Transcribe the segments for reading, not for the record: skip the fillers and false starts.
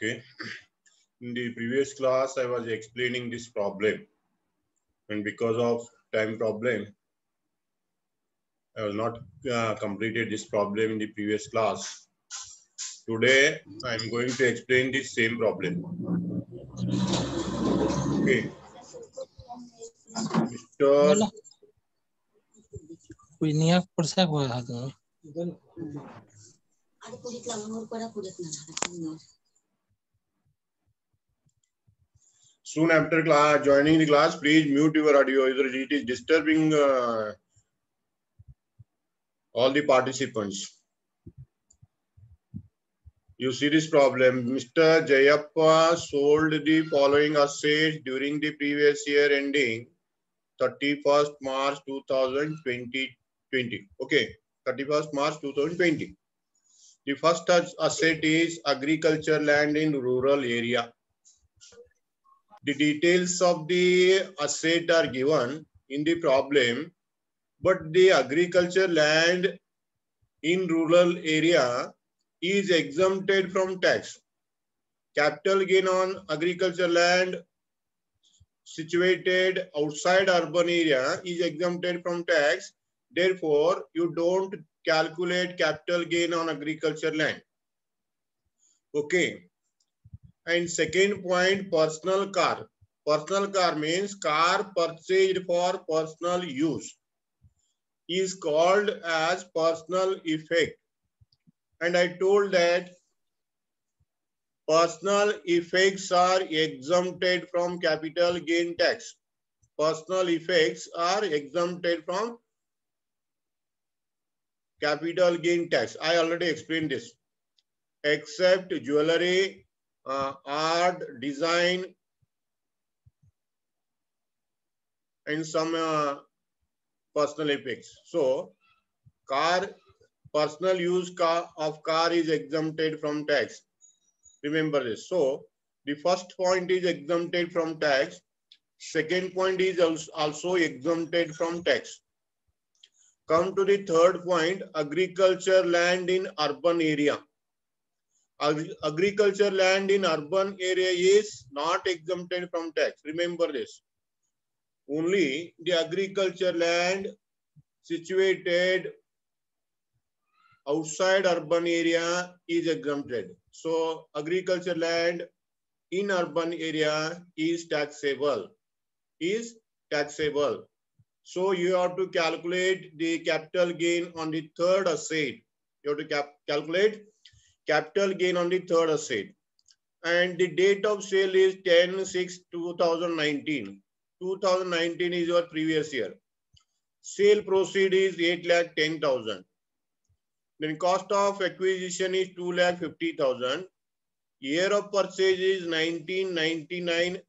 Okay. In the previous class, I was explaining this problem, and because of time problem, I was not completed this problem in the previous class. Today, I am going to explain the same problem. Okay. Mr. Soon after class, joining the class, please mute your audio. It is disturbing all the participants. You see this problem. Mr. Jayappa sold the following assets during the previous year ending 31st March 2020. Okay, 31st March 2020. The first asset is agriculture land in rural area. The details of the asset are given in the problem, but the agriculture land in rural area is exempted from tax. Capital gain on agriculture land situated outside urban area is exempted from tax. Therefore, you don't calculate capital gain on agriculture land. Okay. And second point, personal car. Personal car means car purchased for personal use is called as personal effect. And I told that personal effects are exempted from capital gain tax. Personal effects are exempted from capital gain tax. I already explained this. Except jewelry, art, design, and some personal effects. So, personal use of car is exempted from tax. Remember this. So, the first point is exempted from tax. Second point is also exempted from tax. Come to the third point, agriculture land in urban area. Agriculture land in urban area is not exempted from tax. Remember this. Only the agriculture land situated outside urban area is exempted. So agriculture land in urban area is taxable. So you have to calculate the capital gain on the third asset. You have to calculate capital gain on the third asset. And the date of sale is 10/6/2019. 2019 is your previous year. Sale proceed is 8,10,000. Then cost of acquisition is 2,50,000. Year of purchase is 1999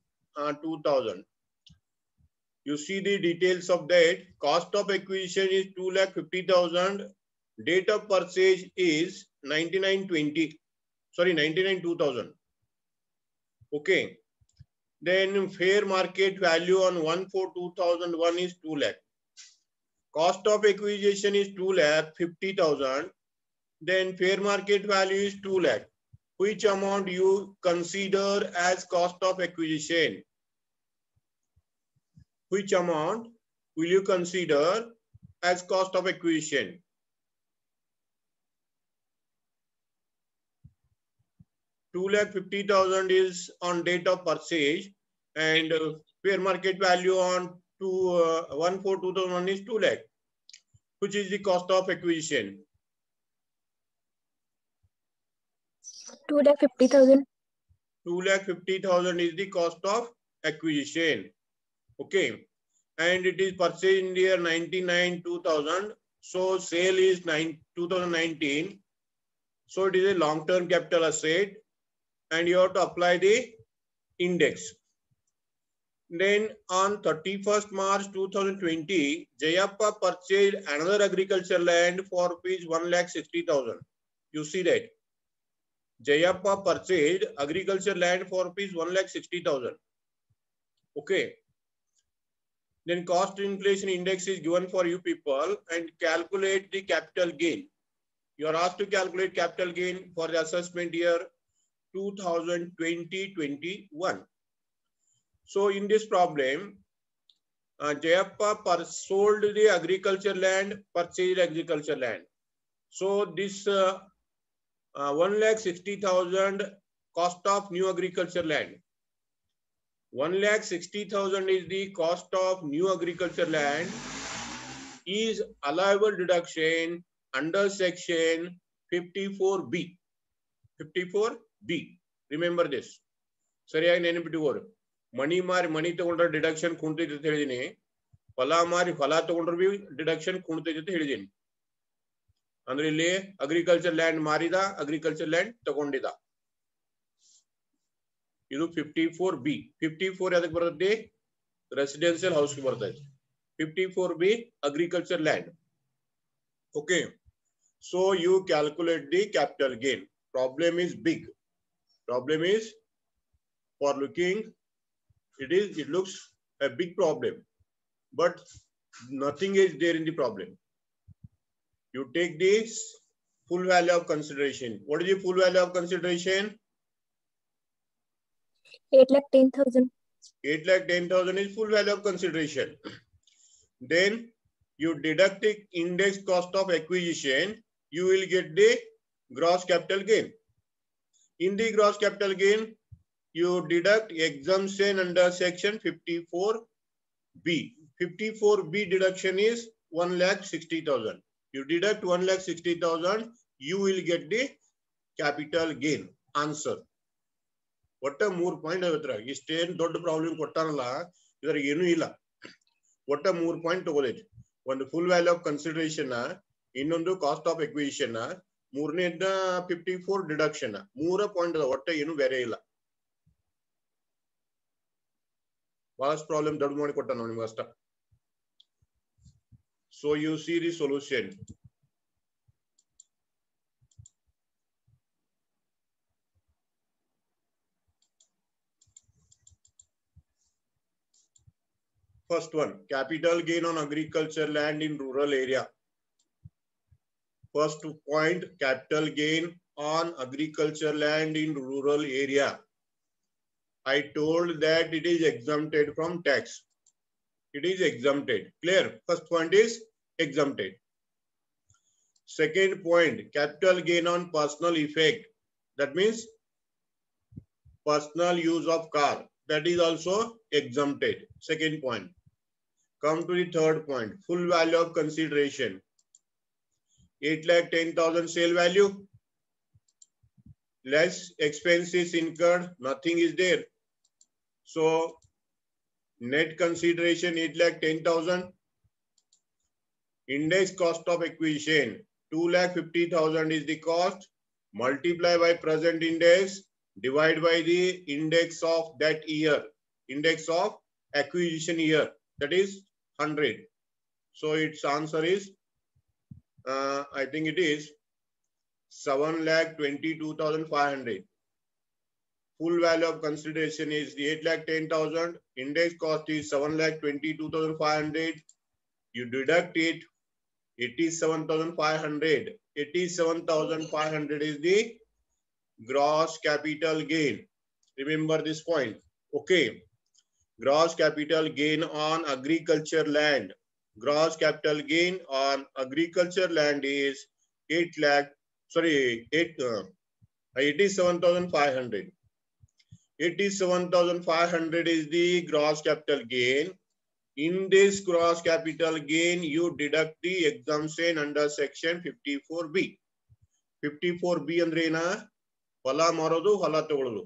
2000. You see the details of that. Cost of acquisition is 2,50,000. Date of purchase is 99/2000. Okay. Then fair market value on 1/4/2001 is 2 lakh. Cost of acquisition is 2,50,000. Then fair market value is 2 lakh. Which amount you consider as cost of acquisition? Which amount will you consider as cost of acquisition? 2,50,000 is on date of purchase, and fair market value on 1/4/2001 is 2 lakh. Which is the cost of acquisition? 2,50,000. 2,50,000 is the cost of acquisition. Okay. And it is purchased in the year 1999-2000. So sale is 2019. So it is a long-term capital asset. And you have to apply the index. Then on 31st March 2020, Jayappa purchased another agriculture land for rupees 1,60,000. You see that. Jayappa purchased agriculture land for rupees 1,60,000. Okay. Then cost inflation index is given for you people and calculate the capital gain. You are asked to calculate capital gain for the assessment year 2020-21. So in this problem, Jayappa sold the agriculture land, purchased agriculture land. So this 1,60,000 cost of new agriculture land. 1,60,000 is the cost of new agriculture land is allowable deduction under section 54B. 54B. Remember this. Sariyaಗಿ ನೆನಪಿಟ್ಟುಕೋರು. ಮನಿ ಮಾರಿ ಮನಿ ತಗೊಂಡ್ರೆ deduction ಕುಂತೈತೆ ಅಂತ ಹೇಳಿದೀನಿ. ಫಲ ಮಾರಿ ಫಲ ತಗೊಂಡ್ರೆ B deduction ಕುಂತೈತೆ ಅಂತ ಹೇಳಿದೀನಿ. ಅಂದ್ರೆ ಇಲ್ಲಿ ಅಗ್ರಿಕಲ್ಚರ್ ಲ್ಯಾಂಡ್ ಮಾರಿದ, ಅಗ್ರಿಕಲ್ಚರ್ ಲ್ಯಾಂಡ್ ತಗೊಂಡಿದ. ಇದು 54B. 54 ಯಾವ್ದಕ್ಕೆ ಬರುತ್ತೆ? ರೆಸಿಡೆನ್ಷಿಯಲ್ ಹೌಸ್ ಬರ್ತೈತೆ. 54B agriculture land. Okay, so you calculate the capital gain. Problem is big. Problem is for looking, it looks a big problem, but nothing is there in the problem. You take this full value of consideration. What is the full value of consideration? 8,10,000. 8,10,000 is full value of consideration. Then you deduct the index cost of acquisition, you will get the gross capital gain. In the gross capital gain, you deduct exemption under section 54B. 54B deduction is 1,60,000. You deduct 1,60,000, you will get the capital gain. Answer. What a 3 point avatra. Istén dodda problem kottanalla, idar enu illa. What a 3 point ತಗೊಳ್ಳೇರಿ. ಒಂದು full value of consideration, ಇನ್ನೊಂದು cost of acquisition, ಮೂರನೇದ 54 deduction. 3 point ಅದ, ಒಟ್ಟ ಏನು ಬೇರೆ ಇಲ್ಲ. ಬಹಳಷ್ಟು ಪ್ರಾಬ್ಲಮ್ ದೊಡ್ಡ ಮಾಡಿ ಕೊಟ್ಟ ನಾವು ನಿಮ್ಗೆ ಅಷ್ಟ. So U see the solution. First one, capital gain on agriculture land in rural area. First point, capital gain on agriculture land in rural area. I told that it is exempted from tax. It is exempted. Clear? First point is exempted. Second point, capital gain on personal effect. That means personal use of car. That is also exempted. Second point. Come to the third point, full value of consideration. 8,10,000 sale value, less expenses incurred, nothing is there. So net consideration 8,10,000. Index cost of acquisition 2,50,000 is the cost. Multiply by present index, divide by the index of that year, index of acquisition year, that is 100. So its answer is, I think it is 7,22,500. Full value of consideration is 8,10,000. Index cost is 7,22,500. You deduct it, 87,500. 87,500 is the gross capital gain. Remember this point. Okay. Gross capital gain on agriculture land. Gross capital gain on agriculture land is 87,500. 87,500 is the gross capital gain. In this gross capital gain, you deduct the exemption under section 54B. 54B ಅಂದ್ರೆ ಏನ? ಹೊಲ ಮಾರೋದು, ಹೊಲ ತಗೊಳ್ಳೋದು.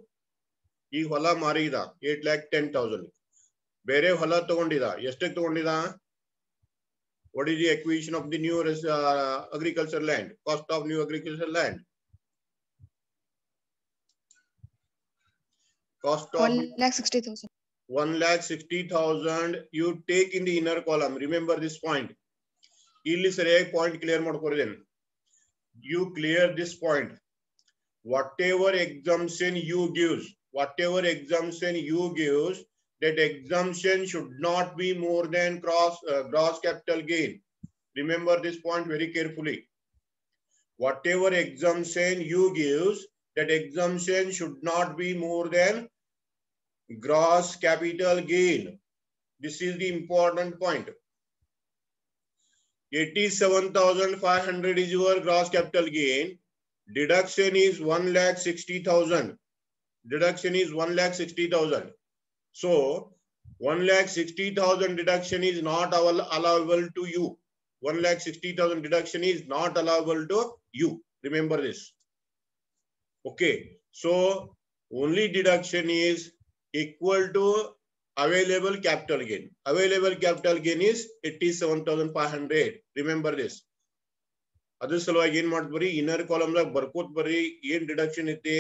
ಈ ಹೊಲ ಮಾರಿದ 8,10,000. ಬೇರೆ ಹೊಲ ತಗೊಂಡಿದ, ಎಷ್ಟಕ್ಕೆ ತಗೊಂಡಿದ? What is the acquisition of the new agriculture land? Cost of new agriculture land. Cost of 1,60,000. 1,60,000. You take in the inner column. Remember this point. ಇಲ್ಲಿ ಸರಿಯಾಗಿ ಪಾಯಿಂಟ್ ಕ್ಲಿಯರ್ ಮಾಡ್ಕೊರಿದೇನೆ. You clear this point. Whatever exemption you gives, that exemption should not be more than gross capital gain. Remember this point very carefully. Whatever exemption you gives, that exemption should not be more than gross capital gain. This is the important point. 87,500 is your gross capital gain. Deduction is 1,60,000. Deduction is 1,60,000. So 1,60,000 deduction is not allowable to you. 1,60,000 deduction is not allowable to you. Remember this. Okay. So only deduction is equal to available capital gain. Available capital gain is 87,500. Remember this. Other salವಾಗಿ ಏನು ಮಾಡ್ತೀರಿ inner column ದಾಗ ಬರ್ಕೋತ ಬರ್ರಿ ಏನು deduction ಐತೆ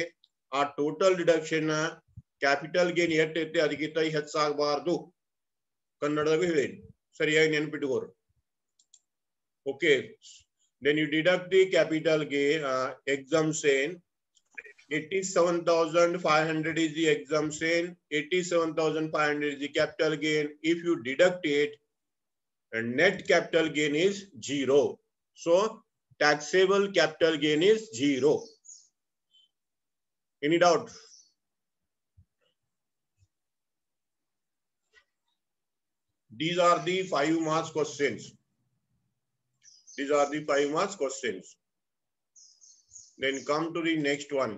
ಆ total deduction capital gain ಎಷ್ಟು ಐತೆ ಅದಕ್ಕಿಂತ ಹೆಚ್ಚಾಗಬಾರದು ಕನ್ನಡದಾಗ ಹೇಳೇನಿ ಸರಿಯಾಗಿ ನೆನಪಿಟ್ಟುಕೋರು okay then you deduct the capital gain exemption 87,500 is the exemption 87,500 is the capital gain if you deduct it and net capital gain is 0 so taxable capital gain is 0 any doubt these are the 5 marks questions these are the 5 marks questions then come to the next one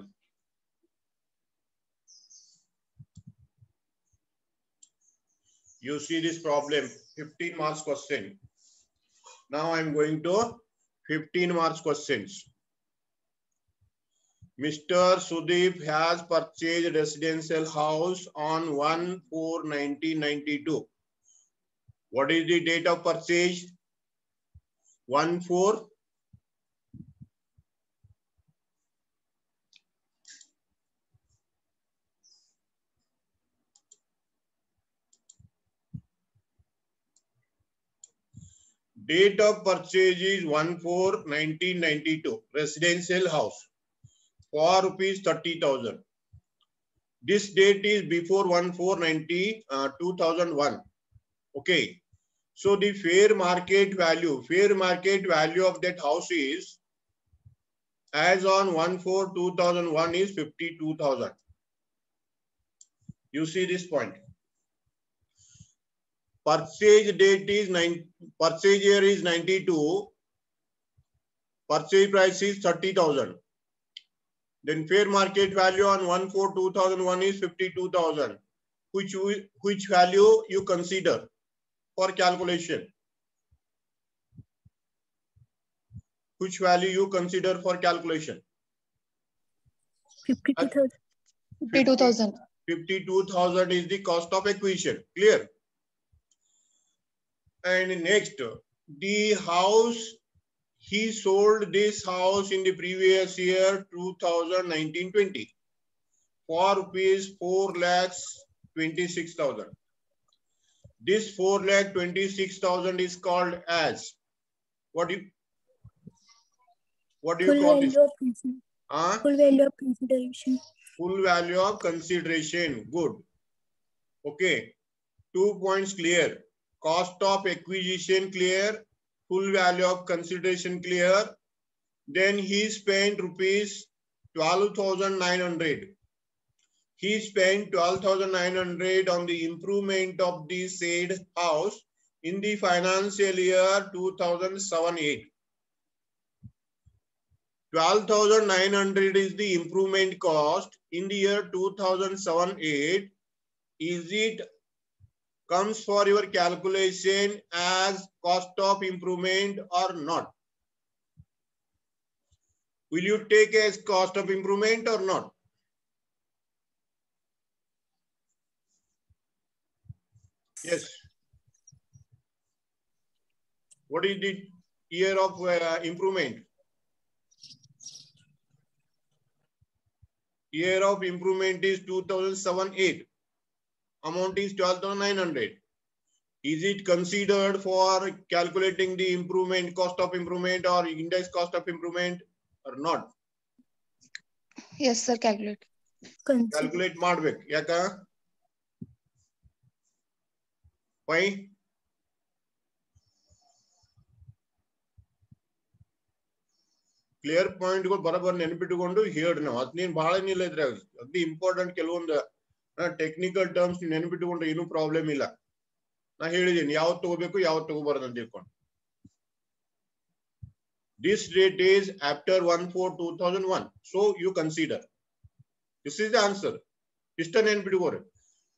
you see this problem 15 marks question now I am going to 15 marks questions Mr. Sudeep has purchased residential house on 1/4/1992 what is the date of purchase 1/4 Date of purchase is 1/4/1992. Residential house for ₹30,000. This date is before 1/4/2001. Okay. So the fair market value of that house is as on 1/4/2001 is 52,000. You see this point. Purchase date is purchase year is 92. Purchase price is 30,000. Then fair market value on 1/4/2001 is 52,000. Which value you consider for calculation? Which value you consider for calculation? 52,000. 52,000. 52,000 is the cost of acquisition. Clear? And next, the house, he sold this house in the previous year, 2019-20, for ₹4,26,000. This 4,26,000 is called as, what do you call this? Full value of consideration. Full value of consideration. Good. Okay. 2 points clear. Cost of acquisition clear, full value of consideration clear. Then he spent ₹12,900. He spent 12,900 on the improvement of the said house in the financial year 2007-8. 12,900 is the improvement cost in the year 2007-8. Is it comes for your calculation as cost of improvement or not? Will you take as cost of improvement or not? Yes. What is the year of improvement? Year of improvement is 2007-8. Amount is 12,900. Is it considered for calculating the improvement, cost of improvement or index cost of improvement or not? Yes, sir. Calculate. Calculate ಮಾಡ್ಬೇಕು ಯಾಕ why clear point ಗಳು ಬರಬರ್ ನೆನಪಿಟ್ಟುಕೊಂಡು ಹೇಳ್ರಿ ನಾವು ಅದ್ನೇನ್ ಬಹಳ ಏನಿಲ್ಲ ಇದ್ರಾಗ ಅತಿ important ಕೆಲವೊಂದು ಟೆಕ್ನಿಕಲ್ ಟರ್ಮ್ಸ್ ನೆನಪಿಟ್ಟುಕೊಂಡ್ರೆ ಏನೂ ಪ್ರಾಬ್ಲಮ್ ಇಲ್ಲ. ನಾ ಹೇಳಿದೀನಿ ಯಾವತ್ತು ತಗೋಬೇಕು ಯಾವತ್ತು ತಗೋಬಾರ್ದು ಅಂತ ತಿಳ್ಕೊಂಡು. This date is after 1/4/2001. So you consider. This is the answer. ಇಷ್ಟ ನೆನ್ಪಿಟ್ಕೋರಿ.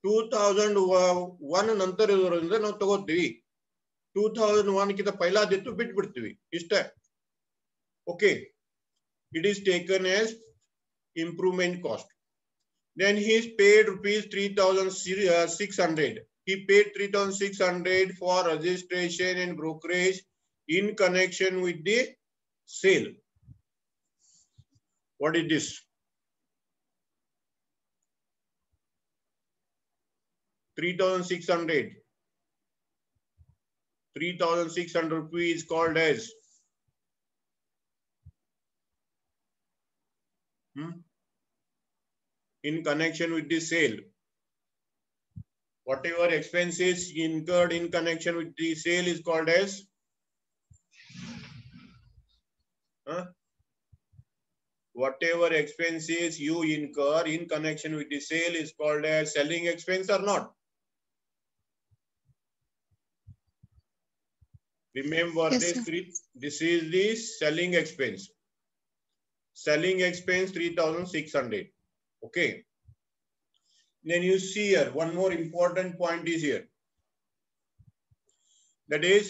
2001 ನಂತರ ಇರೋದ್ರಿಂದ ನಾವು ತಗೋತೀವಿ. 2001 ಕಿಂತ ಪೈಲಾದಿತ್ತು ಬಿಟ್ಬಿಡ್ತೀವಿ ಇಷ್ಟ. Okay. It is taken as improvement cost. Then he is paid rupees 3,600. He paid 3,600 for registration and brokerage in connection with the sale. What is this? 3,600. 3,600 rupees is called as in connection with the sale. Whatever expenses incurred in connection with the sale is called as whatever expenses you incur in connection with the sale is called as selling expense or not? Remember Yes, this sir. three. This is the selling expense. Selling expense 3,600. Okay. Then you see here one more important point is here. That is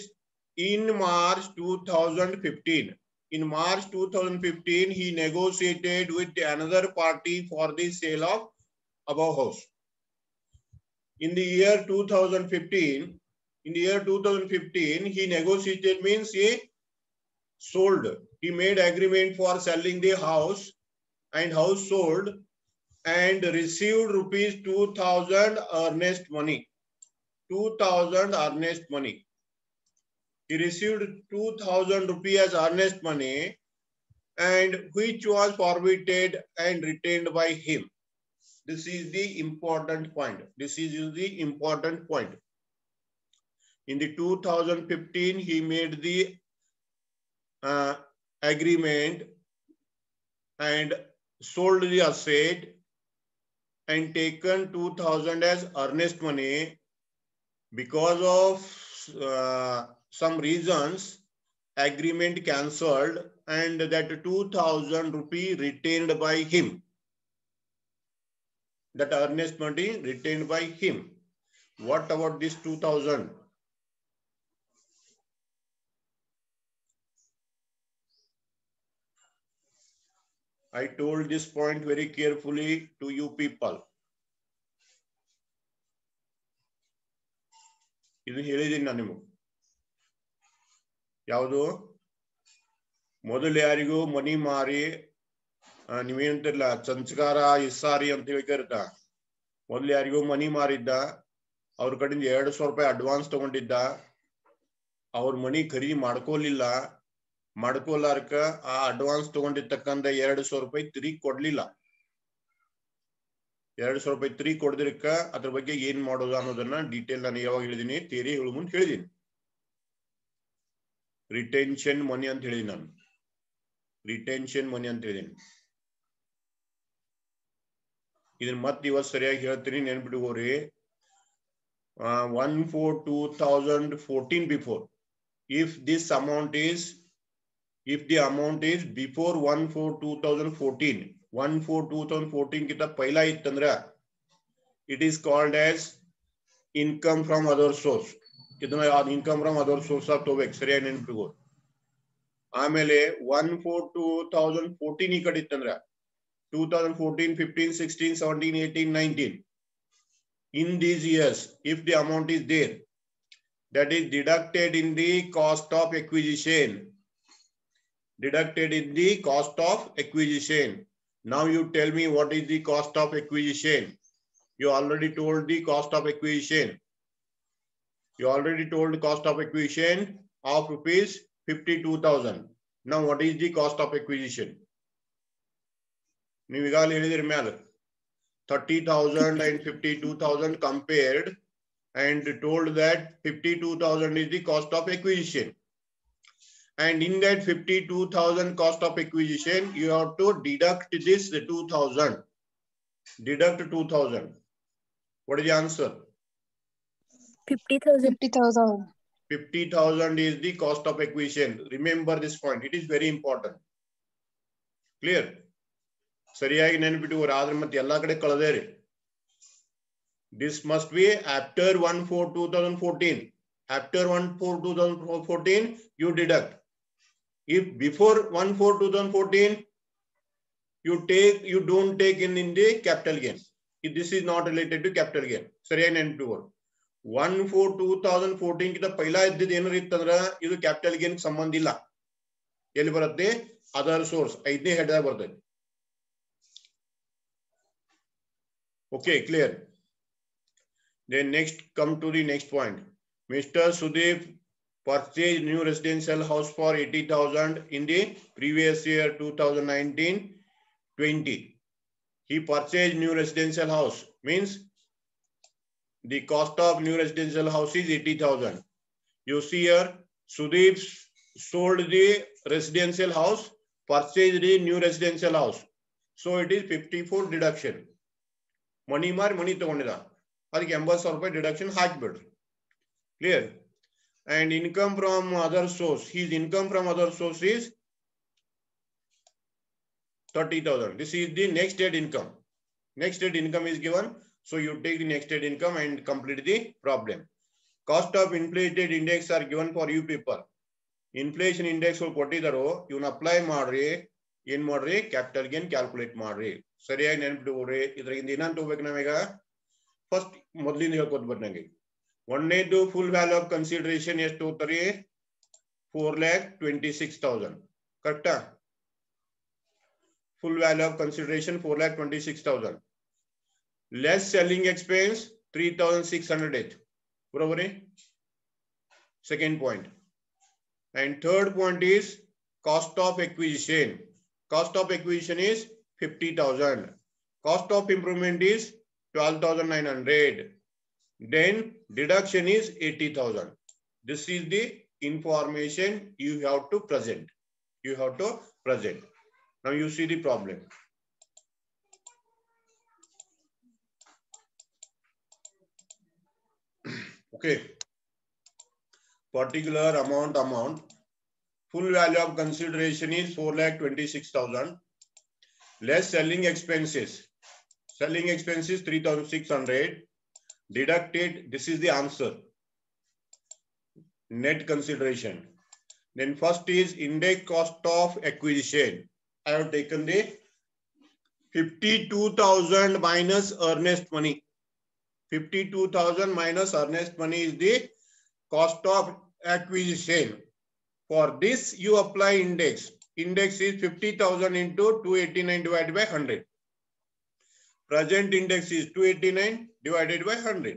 in March 2015. In March 2015, he negotiated with another party for the sale of above house. In the year 2015, he negotiated means he sold. He made agreement for selling the house and house sold and received rupees 2,000 earnest money. 2,000 earnest money. He received 2,000 rupees as earnest money, and which was forfeited and retained by him. This is the important point. This is the important point. In the 2015, he made the agreement and sold the asset and taken 2,000 as earnest money. Because of some reasons, agreement cancelled and that 2,000 rupee retained by him. That earnest money retained by him. What about this 2,000? I told this point very carefully to you people. ಇದನ್ನ ಹೇಳಿದ್ದೀನಿ ನಾನು ನಿಮಗೆ. ಯಾವುದು ಮೊದಲು ಯಾರಿಗೂ ಮನಿ ಮಾರಿ ನೀವೇನಂತಿರಲ್ಲ ಸಂಸ್ಕಾರ ಇಸ್ಸಾರಿ ಅಂತ ಹೇಳಿ ಕರಿತ. ಮೊದಲು ಯಾರಿಗೂ ಮನಿ ಮಾರಿದ್ದ, ಅವ್ರ ಕಡೆಯಿಂದ 200 ರೂಪಾಯಿ ಅಡ್ವಾನ್ಸ್ ತಗೊಂಡಿದ್ದ, ಅವ್ರ ಮನಿ ಖರೀದಿ ಮಾಡ್ಕೋಲಾರ್ಕ ಆ ಅಡ್ವಾನ್ಸ್ ತಗೊಂಡಿರ್ತಕ್ಕಂಥ 200 ರೂಪಾಯಿ ತಿರುಗಿ ಕೊಡ್ಲಿಲ್ಲ. 200 ರೂಪಾಯಿ ತಿರುಗಿ ಕೊಡದಿರಕ್ಕ ಅದ್ರ ಬಗ್ಗೆ ಏನ್ ಮಾಡೋದು ಅನ್ನೋದನ್ನ ಡೀಟೇಲ್ ನಾನು ಯಾವಾಗ ಹೇಳಿದೀನಿ, ಥಿಯರಿ ಹೇಳು ಮುಂದೆ ಹೇಳಿದೀನಿ. ರಿಟೆನ್ಷನ್ ಮನಿ ಅಂತ ಹೇಳಿದೀನಿ ನಾನು. ರಿಟೆನ್ಷನ್ ಮನಿ ಅಂತ ಹೇಳಿದೀನಿ. ಇದನ್ನ ಮತ್ತೆ ಇವತ್ತು ಸರಿಯಾಗಿ ಹೇಳ್ತೀನಿ, ನೆನ್ಪಿಟ್ಕೋರಿ. 1/4/2014 before, if the amount is before 1/4/2014, 1/4/2014 ಕಿಂತ ಪೈಲಾ ಇತ್ತಂದ್ರ it is called as income from other source. ಇದನ್ನ income from other source of ತಗೋಬೇಕು, ಸರಿಯಾಗಿ ನೆನ್ಪಿಟ್ಕೋ. ಆಮೇಲೆ 1/4/2014 ಈ ಕಡೆ ಇತ್ತಂದ್ರ 2014, 15, 16, 17, 18, 19. In these years, if the amount is there, that is deducted in the cost of acquisition. Deducted in the cost of acquisition. Now you tell me what is the cost of acquisition. You already told the cost of acquisition. You already told the cost of acquisition of rupees 52,000. Now what is the cost of acquisition? ನೀವು ಈಗಾಗಲೇ ಹೇಳಿದಿರ ಮೇಲೆ 30,000 and 52,000 compared and told that 52,000 is the cost of acquisition And in that 52,000 cost of acquisition, you have to deduct this 2,000. Deduct 2,000. What is the answer? 50,000. 50,000. 50,000 is the cost of acquisition. Remember this point. It is very important. Clear? ಸರಿಯಾಗಿ ನೆನಪಿಟ್ಟುಕೋರಿ ಆದ್ರೆ ಮತ್ತೆ ಎಲ್ಲಾ ಕಡೆ ಕಳೆದೇರಿ. This must be after 1/4/2014. After 1/4/2014, you deduct. If before 1/4/2014, you don't take in the capital gain. If this is not related to capital gain. ಸರಿಯಾಗಿ ನೆನಪಿಟ್ಟುಕೋರಿ. 1/4/2014 ಕಿಂತ ಪೈಲಾ ಇದ್ದಿದ್ದು ಏನಾರ ಇತ್ತಂದ್ರ ಇದು ಕ್ಯಾಪಿಟಲ್ ಗೇನ್ ಸಂಬಂಧ ಇಲ್ಲ. ಎಲ್ಲಿ ಬರುತ್ತೆ? ಅದರ್ ಸೋರ್ಸ್ 5ನೇ ಹೆಡ್ದಾಗ ಬರ್ತದೆ. Okay, clear. Then next, come to the next point. Mr. Sudeep purchased new residential house for 80,000 in the previous year 2019-20. He purchased new residential house, means the cost of new residential house is 80,000. You see here, Sudeep sold the residential house, purchased the new residential house. So it is 54 deduction. Money mar money ತಗೊಂಡಿದ ಅದಕ್ಕೆ 80,000 deduction ಹಾಕಿಬಿಡ್ರಿ. Clear? And income from other source, his income from other source is 30,000. This is the next head income. Next head income is given, so you take the next head income and complete the problem. Cost of inflated index are given for you people. Inflation index ಕೊಟ್ಟಿದ್ದಾರೋ ಇವನ್ನ apply ಮಾಡ್ರಿ. ಏನ್ ಮಾಡ್ರಿ? Capital gain calculate ಮಾಡ್ರಿ. ಸರಿಯಾಗಿ ನೆನಪಿಟ್ಕೊಡ್ರಿ. ಇದ್ರಾಗಿಂದ ಏನಂತ ಹೋಗ್ಬೇಕು ನಾವೀಗ? First ಮೊದ್ಲಿಂದ ಹೇಳ್ಕೊತ ಬರ್ನಂಗೆ. ಒಂದನೇದು ಫುಲ್ ವ್ಯಾಲ್ಯೂ ಆಫ್ ಕನ್ಸಿಡರೇಷನ್ ಎಷ್ಟು ಹೋಗ್ತಾರಿ? 4,26,000. ಕರೆಕ್ಟಾ? Full value of consideration 4,26,000. Less selling expense 3,608. ಬರೋಬರಿ? Second point. And third point is cost of acquisition. Cost of acquisition is 50,000. Cost of improvement is 12,900. Then deduction is 80,000. This is the information you have to present. You have to present. Now you see the problem. Okay. Particular amount. Full value of consideration is 4,26,000. Less selling expenses. Selling expenses 3,600. Deducted. This is the answer. Net consideration. Then first is index cost of acquisition. I have taken the 52,000 minus earnest money. 52,000 minus earnest money is the cost of acquisition. For this, you apply index. Index is 50,000 into 289 divided by 100. Present index is 289 divided by 100.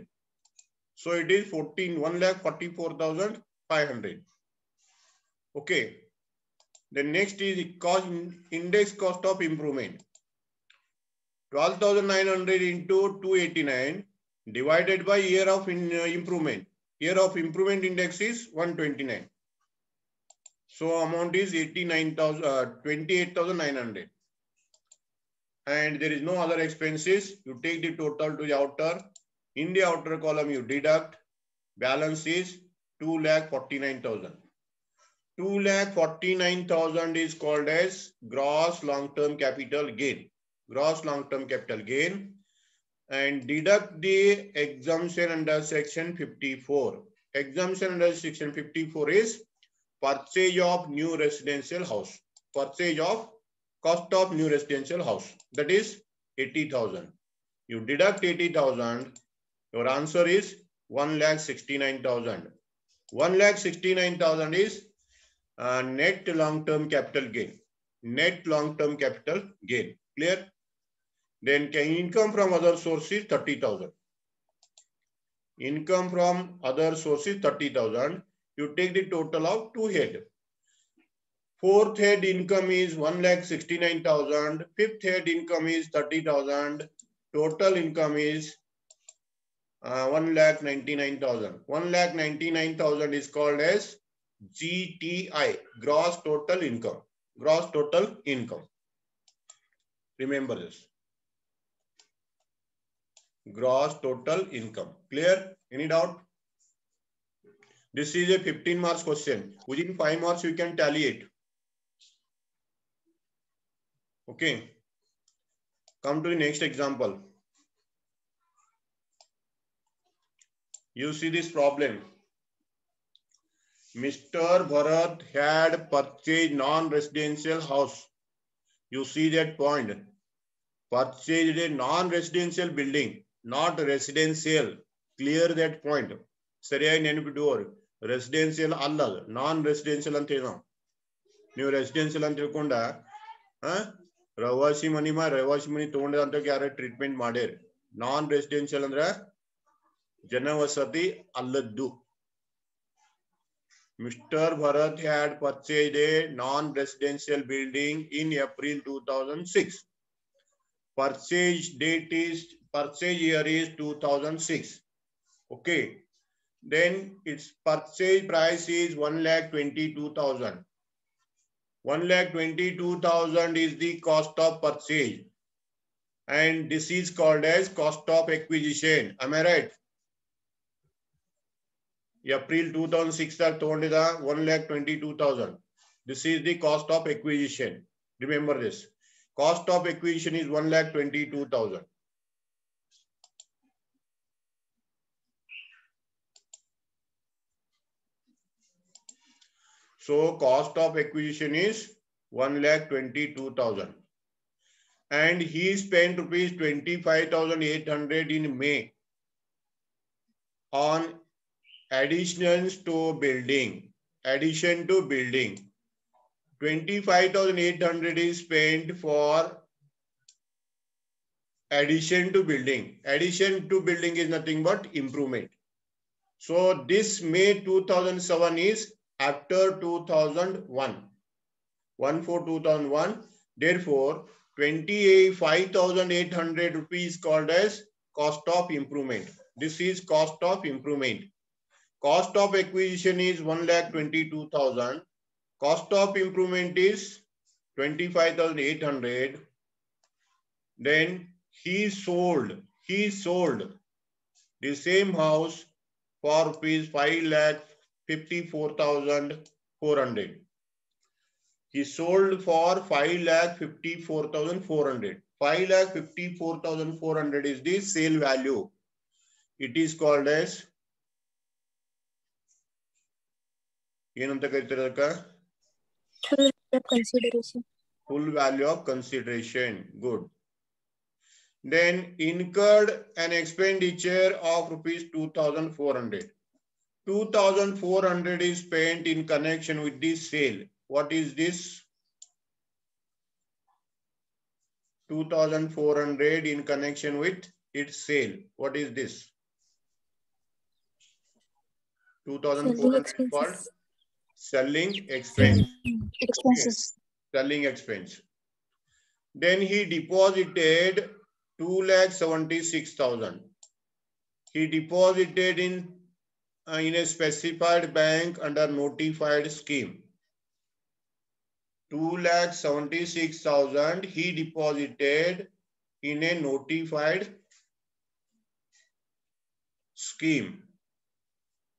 So it is 1,44,500. Okay. The next is the cost, index cost of improvement. 12,900 into 289 divided by year of improvement. Year of improvement index is 129. So amount is 28,900. And there is no other expenses. You take the total to the outer. In the outer column, you deduct. Balance is 2,49,000. 2,49,000 is called as gross long-term capital gain. Gross long-term capital gain. And deduct the exemption under section 54. Exemption under section 54 is purchase of new residential house. Purchase of cost of new residential house. That is 80,000. You deduct 80,000. Your answer is 1,69,000. 1,69,000 is net long-term capital gain. Net long-term capital gain. Clear? Then income from other sources 30,000. Income from other sources 30,000. You take the total of two head. Fourth head income is 1,69,000. Fifth head income is 30,000. Total income is 1,99,000. 1,99,000 is called as GTI, gross total income. Gross total income. Remember this. Gross total income. Clear? Any doubt? This is a 15 marks question. Within 5 marks, you can tally it. Okay. Come to the next example. You see this problem. Mr. Bharat had purchased non-residential house. You see that point. Purchased a non-residential building, not residential. Clear that point. ಸರಿಯಾಗಿ ನೆನಪಿಟ್ಟುವರು. Residential ಅಲ್ಲ, ನಾನ್ residential ಅಂತ ಹೇಳ. ನೀವು residential ಅಂತ ತಿಳ್ಕೊಂಡ ರವಾಸಿ ಮನಿ ತಗೊಂಡ ಯಾರ treatment ಮಾಡ್ಯಾರ. ನಾನ್ ರೆಸಿಡೆನ್ಸಿಯಲ್ ಅಂದ್ರ ಜನವಸತಿ ಅಲ್ಲದ್ದು. Mr. Bharat had purchased a non-residential building in April 2006. Purchase year is 2006. Okay. Then its purchase price is 1,22,000. 1,22,000 is the cost of purchase. And this is called as cost of acquisition. Am I right? April 2006 tak togondida 1,22,000. This is the cost of acquisition. Remember this. Cost of acquisition is 1,22,000. So cost of acquisition is 1,22,000. And he spent rupees 25,800 in May on addition to building. 25,800 is spent for addition to building. Addition to building is nothing but improvement. So this May 2007 is after 2001. 1/4/2001. Therefore, 25,800 rupees called as cost of improvement. This is cost of improvement. Cost of acquisition is 1,22,000. Cost of improvement is 25,800. Then he sold the same house for rupees 5,54,400. He sold for 5,54,400. 5,54,400 is the sale value. It is called as full value of consideration. Good. Then incurred an expenditure of rupees 2,400. 2,400 is spent in connection with this sale. What is this? 2,400 in connection with its sale. What is this? 2,400 called selling expense. Expenses. Okay. Selling expense. Then he deposited 2,76,000. He deposited in a specified bank under notified scheme. 2,76,000 he deposited in a notified scheme.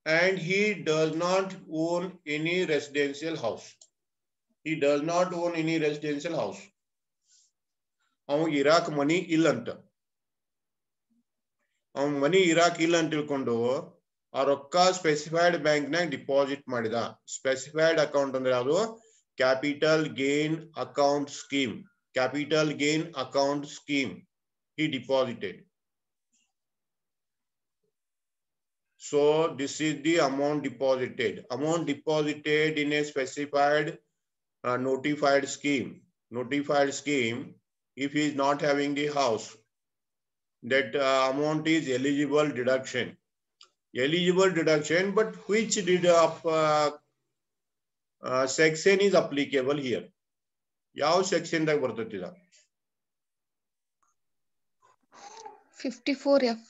And he does not own any residential house. He does not own any residential house. Iraq money illanta. Money Iraq illant tilkondo rokka specified bank na deposit madida. Specified account andre adu capital gain account scheme. Capital gain account scheme. He deposited. So this is the amount deposited. Amount deposited in a specified notified scheme. Notified scheme. If he is not having the house, that amount is eligible deduction. Eligible deduction, but which section is applicable here? Yav section ದಾಗ ಬರ್ತೈತಿದ? 54F.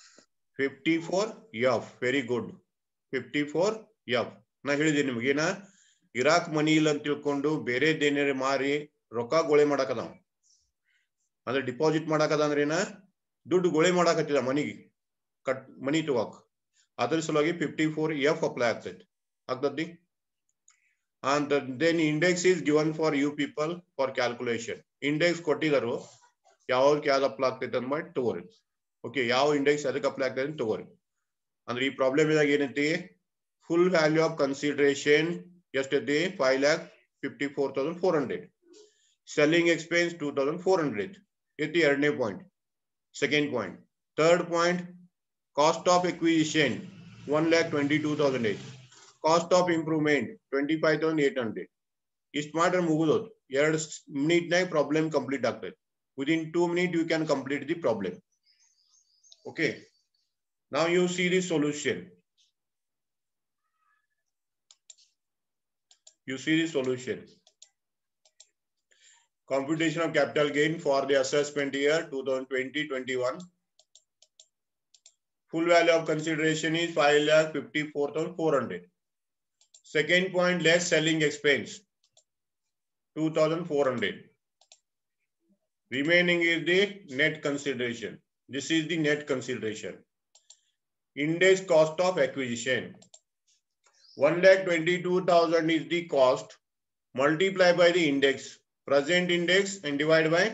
54F. Very good. 54F. ನಾ ಹೇಳಿದೆ ನಿಮಗೇನ Iraq ಮನಿ ಇಲ್ಲ ಅಂತ ತಿಳ್ಕೊಂಡು ಬೇರೆ ದೇನೇರೆ ಮಾರಿ ರೊಕ್ಕ ಗೋಳೆ ಮಾಡಾಕದ ಅಂದ್ರೆ ಡಿಪಾಸಿಟ್ ಮಾಡಾಕದ ಅಂದ್ರೆ ಏನ ದುಡ್ಡು ಗೋಳೆ ಮಾಡಾಕತ್ತಿದ ಮನಿಗೆ ಕಟ್ ಮನಿ ತಗೋಕ್ ಅದ್ರ ಸಲುವಾಗಿ 54F ಅಪ್ಲೈ ಆಗ್ತೈತಿ and then index is given for you people for calculation. Index ಕೊಟ್ಟಿದರು ಯಾವ್ದಕ್ಕೆ ಯಾವ್ದು ಅಪ್ಲೈ ಆಗ್ತೈತೆ ಅಂತ ಮಾಡಿ ತಗೋರಿ. ಓಕೆ, ಯಾವ ಇಂಡೆಕ್ಸ್ ಅದಕ್ಕೆ ಅಪ್ಲೈ ಆಗ್ತೈತೆ ಅಂತ ತಗೋರಿ. ಅಂದ್ರೆ ಈ ಪ್ರಾಬ್ಲಮ್ ಇದಾಗ ಏನೈತಿ, ಫುಲ್ ವ್ಯಾಲ್ಯೂ ಆಫ್ ಕನ್ಸಿಡರೇಷನ್ ಎಷ್ಟೈತಿ 5,54,400. ಸೆಲ್ಲಿಂಗ್ ಎಕ್ಸ್ಪೆನ್ಸ್ 2,400 ಐತಿ ಎರಡನೇ point. Second point. Third point, cost of acquisition 1,22,008. Cost of improvement 25,800. ಇಷ್ಟು ಮಾಡ್ರೆ ಮುಗಿದೋದು. 2 ಮಿನಿಟ್ನಾಗ ಪ್ರಾಬ್ಲಮ್ ಕಂಪ್ಲೀಟ್ ಆಗ್ತೈತೆ. Within 2 minutes you can complete the problem. Okay, now you see the solution. You see the solution. Computation of capital gain for the assessment year 2020-21. Full value of consideration is 5,54,400. Second point, less selling expense 2,400. Remaining is the net consideration. This is the net consideration. Index cost of acquisition 1,22,000 is the cost. Multiply by the index, present index, and divide by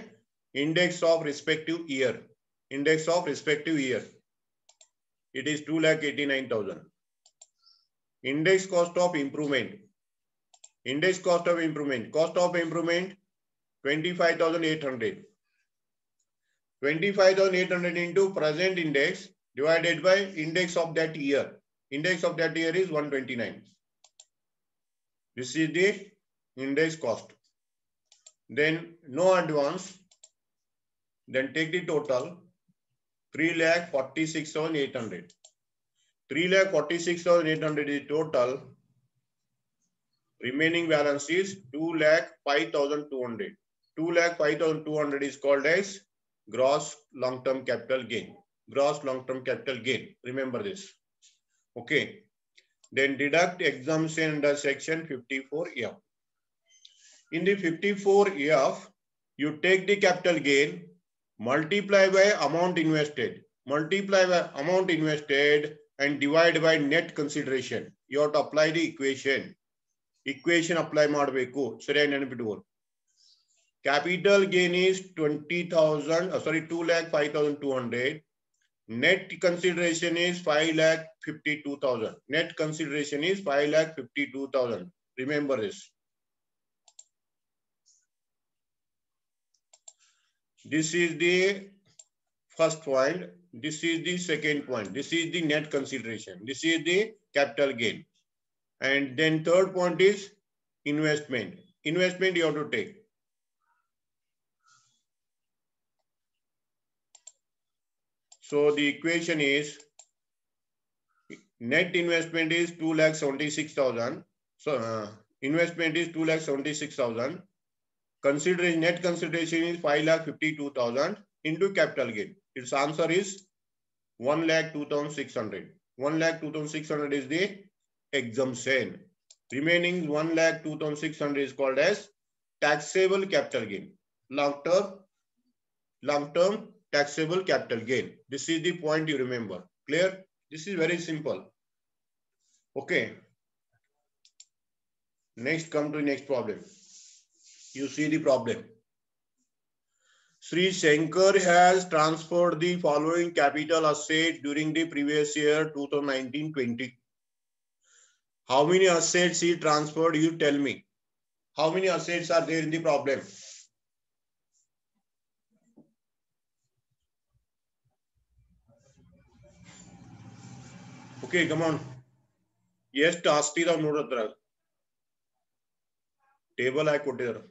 index of respective year. Index of respective year. It is 2,89,000. Index cost of improvement. Index cost of improvement. Cost of improvement 25,800. 25,800 into present index divided by index of that year. Index of that year is 129. This is the index cost. Then no advance. Then take the total 3,46,800. 3,46,800 is total. Remaining balance is 2,05,200. 2,05,200 is called as gross long-term capital gain. Gross long-term capital gain. Remember this. Okay. Then deduct exemption under section 54F. In the 54F, you take the capital gain, multiply by amount invested. Multiply by amount invested and divide by net consideration. You have to apply the equation. Equation apply ಮಾಡಬೇಕು. ಸರಿಯಾಗಿ ನೆನಪಿಟ್ಟುಕೊಳ್ಳಿ. Capital gain is 2,05,200. Net consideration is 5,52,000. Net consideration is 5,52,000. Remember this. This is the first point. This is the second point. This is the net consideration. This is the capital gain. And then third point is investment. Investment you have to take. So the equation is net investment is 2,76,000. So investment is 2,76,000. Consideration, net consideration is 5,52,000 into capital gain. Its answer is 1,02,600. 1,02,600 is the exemption. Remaining 1,02,600 is called as taxable capital gain. Long-term taxable capital gain. This is the point you remember. Clear? This is very simple. Okay. Next, come to next problem. You see the problem. Sri Shankar has transferred the following capital assets during the previous year 2019-20. How many assets he transferred? You tell me. How many assets are there in the problem? Okay, come on. Yes, to ask the table I put here.